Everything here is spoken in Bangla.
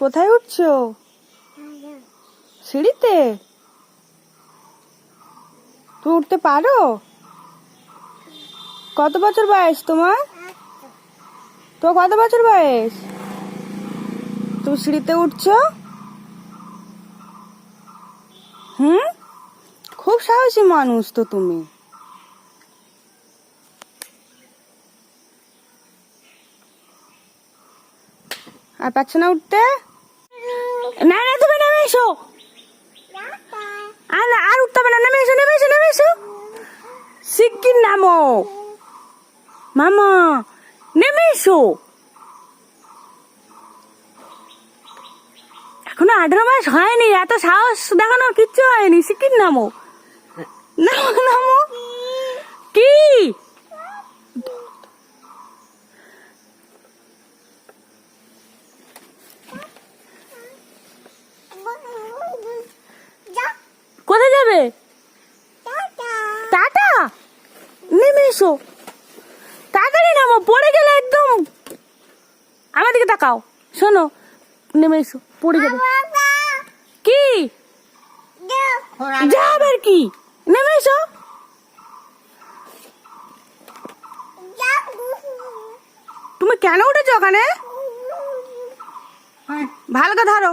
কোথায় উঠছো? সিঁড়িতে? তুমি উঠতে পারো? কত বছর বয়স তোমার? তো কত বছর বয়স? তুমি সিঁড়িতে উঠছো? খুব সাহসী মানুষ তো তুমি। আর পারছো না উঠতে? না না, তুমি নেমে এসো। আর উঠতে হবে না, নেমে এসো, নেমে এসো, নেমে এসো। শিগগির নামো মামা, নেমে এসো। এখনো 18 মাস হয়নি, এত সাহস দেখানোর কিচ্ছু হয়নি। শিগগির নামো, নামো নামো। কি কোথায় যাবে? টাটা। নেমে এসো, তাড়াতাড়ি নামো, পড়ে গেলে একদম। আমার দিকে তাকাও, শোনো, নেমে এসো, পড়ে যাবে। কি যাবে আর কি, নেমে এসো। তুমি কেন উঠেছো ওখানে? ভালো করে ধরো।